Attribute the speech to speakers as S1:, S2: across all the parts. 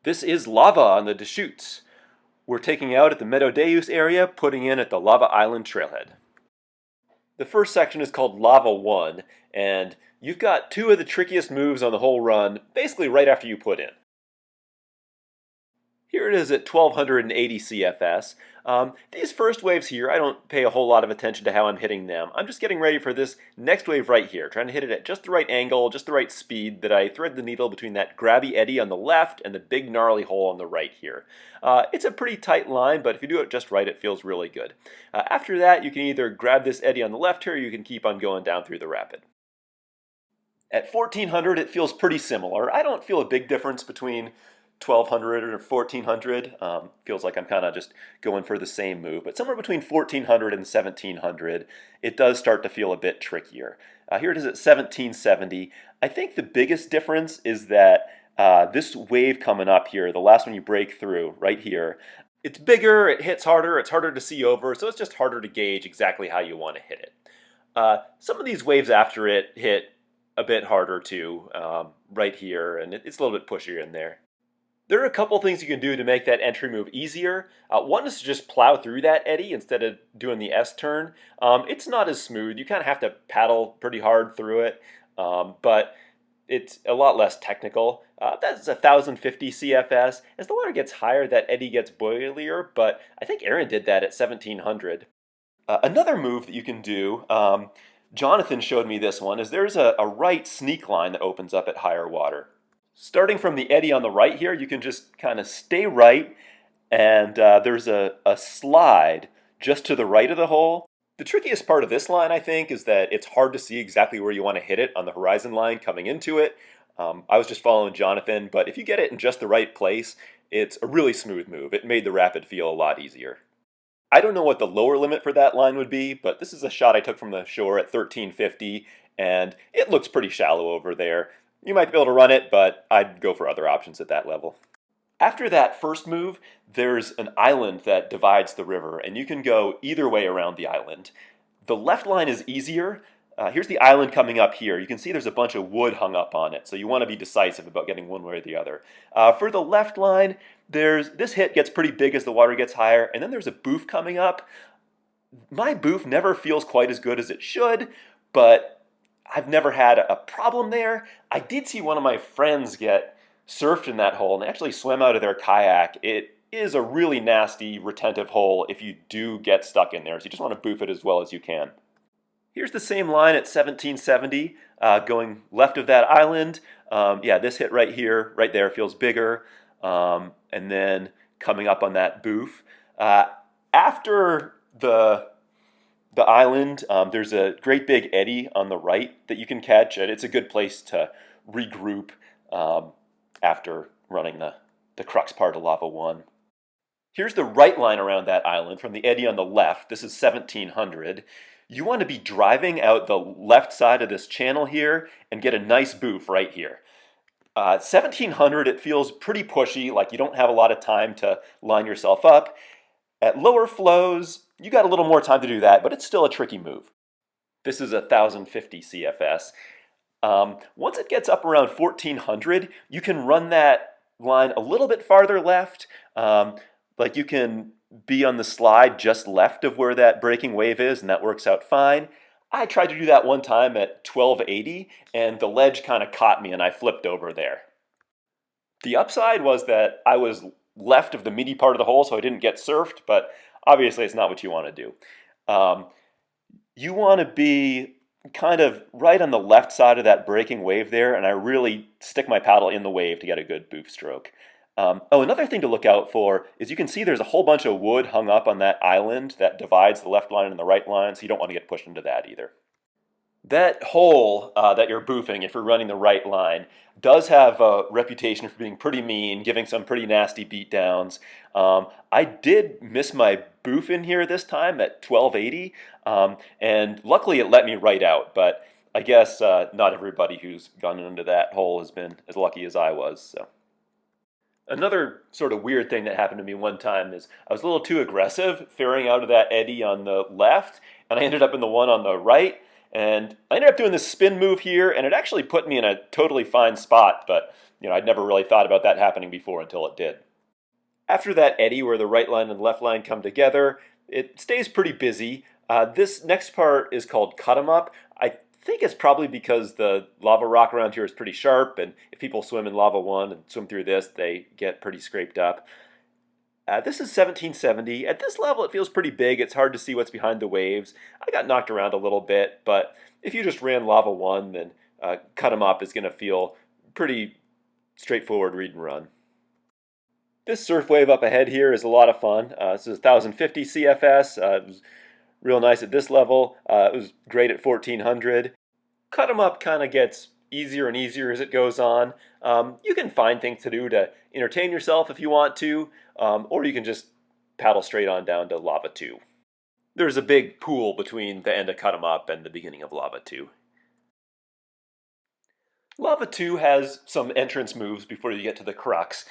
S1: This is lava on the Deschutes. We're taking out at the Meadow Deschutes area, putting in at the Lava Island trailhead. The first section is called Lava 1, and you've got two of the trickiest moves on the whole run, basically right after you put in. Here it is at 1280 CFS. These first waves here, I don't pay a whole lot of attention to how I'm hitting them. I'm just getting ready for this next wave right here, trying to hit it at just the right angle, just the right speed, that I thread the needle between that grabby eddy on the left and the big gnarly hole on the right here. It's a pretty tight line, but if you do it just right, it feels really good. After that, you can either grab this eddy on the left here, or you can keep on going down through the rapid. At 1400, it feels pretty similar. I don't feel a big difference between 1200 or 1400. Feels like I'm kind of just going for the same move, but somewhere between 1400 and 1700, it does start to feel a bit trickier. Here it is at 1770. I think the biggest difference is that this wave coming up here, the last one you break through right here, it's bigger, it hits harder, it's harder to see over, so it's just harder to gauge exactly how you want to hit it. Some of these waves after it hit a bit harder too, right here, and it's a little bit pushier in there. There are a couple things you can do to make that entry move easier. One is to just plow through that eddy instead of doing the S-turn. It's not as smooth. You kind of have to paddle pretty hard through it, but it's a lot less technical. That's 1050 CFS. As the water gets higher, that eddy gets boilier, but I think Aaron did that at 1700. Another move that you can do, Jonathan showed me this one, is there's a right sneak line that opens up at higher water. Starting from the eddy on the right here, you can just kind of stay right, and there's a slide just to the right of the hole. The trickiest part of this line, I think, is that it's hard to see exactly where you want to hit it on the horizon line coming into it. I was just following Jonathan, but if you get it in just the right place, it's a really smooth move. It made the rapid feel a lot easier. I don't know what the lower limit for that line would be, but this is a shot I took from the shore at 1350, and it looks pretty shallow over there. You might be able to run it, but I'd go for other options at that level. After that first move, there's an island that divides the river, and you can go either way around the island. The left line is easier. Here's the island coming up here. You can see there's a bunch of wood hung up on it, so you want to be decisive about getting one way or the other. For the left line, this hit gets pretty big as the water gets higher, and then there's a boof coming up. My boof never feels quite as good as it should, but I've never had a problem there. I did see one of my friends get surfed in that hole, and they actually swam out of their kayak. It is a really nasty, retentive hole if you do get stuck in there, so you just want to boof it as well as you can. Here's the same line at 1770, going left of that island. Yeah, this hit right here, right there, feels bigger, and then coming up on that boof. After the island, there's a great big eddy on the right that you can catch, and it's a good place to regroup after running the crux part of Lava 1. Here's the right line around that island from the eddy on the left. This is 1700. You want to be driving out the left side of this channel here and get a nice boof right here. 1700, it feels pretty pushy, like you don't have a lot of time to line yourself up. At lower flows, you got a little more time to do that, but it's still a tricky move. This is 1050 CFS. Once it gets up around 1400, you can run that line a little bit farther left. Like you can be on the slide just left of where that breaking wave is, and that works out fine. I tried to do that one time at 1280, and the ledge kind of caught me, and I flipped over there. The upside was that I was left of the meaty part of the hole, so I didn't get surfed, but obviously it's not what you want to do. You want to be kind of right on the left side of that breaking wave there, and I really stick my paddle in the wave to get a good boof stroke. Another thing to look out for is you can see there's a whole bunch of wood hung up on that island that divides the left line and the right line, so you don't want to get pushed into that either. That hole that you're boofing, if you're running the right line, does have a reputation for being pretty mean, giving some pretty nasty beatdowns. I did miss my boof in here this time at 1280, and luckily it let me right out, but I guess not everybody who's gone into that hole has been as lucky as I was. So. Another sort of weird thing that happened to me one time is I was a little too aggressive faring out of that eddy on the left, and I ended up in the one on the right. And I ended up doing this spin move here, and it actually put me in a totally fine spot, but I'd never really thought about that happening before until it did. After that eddy where the right line and left line come together, it stays pretty busy. This next part is called cut 'em up. I think it's probably because the lava rock around here is pretty sharp, and if people swim in lava 1 and swim through this, they get pretty scraped up. This is 1770. At this level, it feels pretty big. It's hard to see what's behind the waves. I got knocked around a little bit, but if you just ran lava 1, then cut 'em up is going to feel pretty straightforward read and run. This surf wave up ahead here is a lot of fun. This is 1050 CFS. It was real nice at this level. It was great at 1400. Cut 'em up kind of gets easier and easier as it goes on. You can find things to do to entertain yourself if you want to, or you can just paddle straight on down to Lava 2. There's a big pool between the end of Cut 'em Up and the beginning of Lava 2. Lava 2 has some entrance moves before you get to the crux.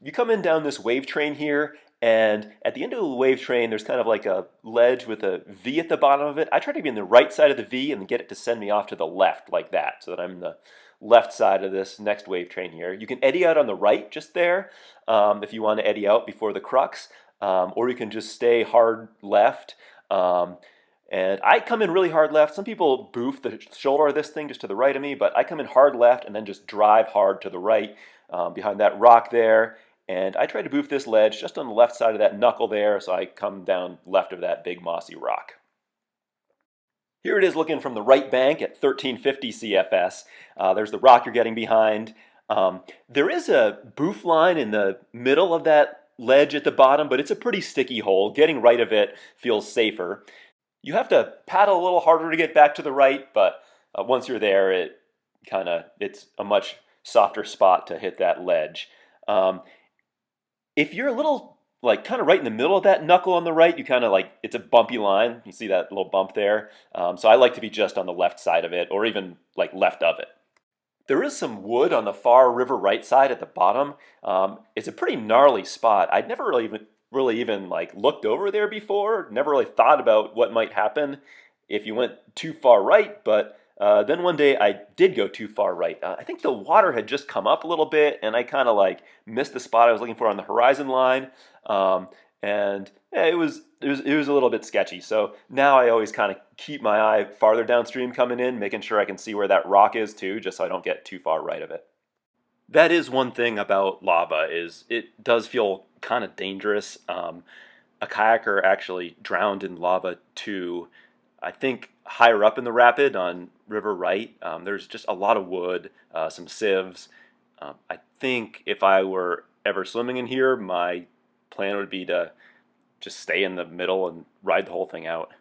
S1: You come in down this wave train here, and at the end of the wave train, there's kind of like a ledge with a V at the bottom of it. I try to be on the right side of the V and get it to send me off to the left like that, so that I'm the left side of this next wave train here. You can eddy out on the right just there if you want to eddy out before the crux, or you can just stay hard left. And I come in really hard left. Some people boof the shoulder of this thing just to the right of me, but I come in hard left and then just drive hard to the right behind that rock there. And I try to boof this ledge just on the left side of that knuckle there, so I come down left of that big mossy rock. Here it is looking from the right bank at 1350 CFS. There's the rock you're getting behind. There is a boof line in the middle of that ledge at the bottom, but it's a pretty sticky hole. Getting right of it feels safer. You have to paddle a little harder to get back to the right, but once you're there, it's a much softer spot to hit that ledge. If you're a little kind of right in the middle of that knuckle on the right, you kind of it's a bumpy line. You see that little bump there? So I like to be just on the left side of it, or even left of it. There is some wood on the far river right side at the bottom. It's a pretty gnarly spot. I'd never really even looked over there before. Never really thought about what might happen if you went too far right, but then one day I did go too far right. I think the water had just come up a little bit, and I kind of missed the spot I was looking for on the horizon line, and yeah, it was a little bit sketchy. So now I always kind of keep my eye farther downstream coming in, making sure I can see where that rock is too, just so I don't get too far right of it. That is one thing about lava, is it does feel kind of dangerous. A kayaker actually drowned in lava too. I think higher up in the rapid on River Right, there's just a lot of wood, some sieves. I think if I were ever swimming in here, my plan would be to just stay in the middle and ride the whole thing out.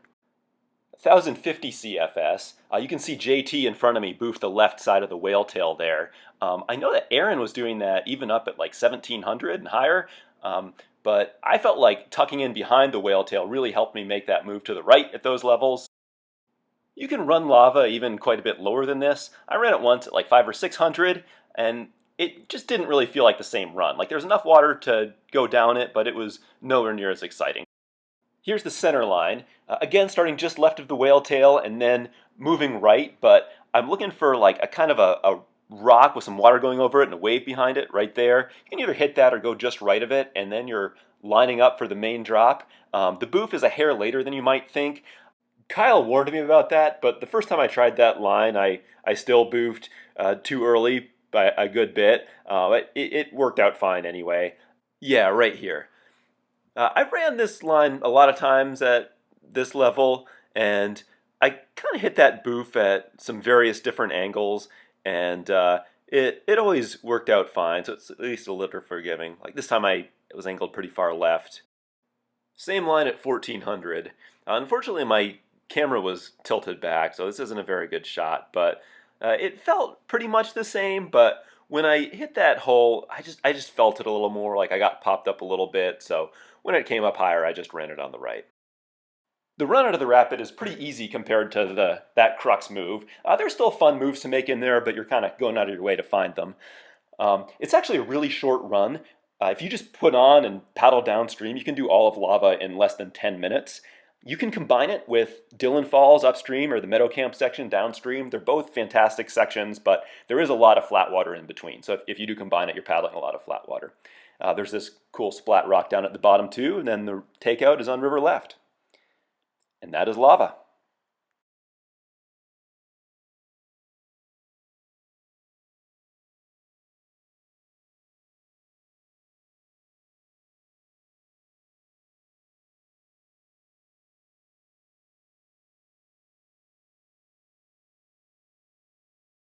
S1: 1050 CFS, you can see JT in front of me boof the left side of the whale tail there. I know that Aaron was doing that even up at 1700 and higher, but I felt like tucking in behind the whale tail really helped me make that move to the right at those levels. You can run lava even quite a bit lower than this. I ran it once at 500 or 600, and it just didn't really feel like the same run. There's enough water to go down it, but it was nowhere near as exciting. Here's the center line, again starting just left of the whale tail and then moving right, but I'm looking for a kind of a rock with some water going over it and a wave behind it right there. You can either hit that or go just right of it, and then you're lining up for the main drop. The boof is a hair later than you might think. Kyle warned me about that, but the first time I tried that line, I still boofed too early by a good bit. It worked out fine anyway. Yeah, right here. I ran this line a lot of times at this level, and I kind of hit that boof at some various different angles, and it always worked out fine, so it's at least a little forgiving. This time it was angled pretty far left. Same line at 1400. Unfortunately, my camera was tilted back, so this isn't a very good shot, but it felt pretty much the same. But when I hit that hole, I just felt it a little more, I got popped up a little bit, so when it came up higher, I just ran it on the right. The run out of the rapid is pretty easy compared to that crux move. There's still fun moves to make in there, but you're kind of going out of your way to find them. It's actually a really short run. If you just put on and paddle downstream, you can do all of lava in less than 10 minutes. You can combine it with Dillon Falls upstream or the Meadow Camp section downstream. They're both fantastic sections, but there is a lot of flat water in between. So if you do combine it, you're paddling a lot of flat water. There's this cool splat rock down at the bottom too, and then the takeout is on river left. And that is lava.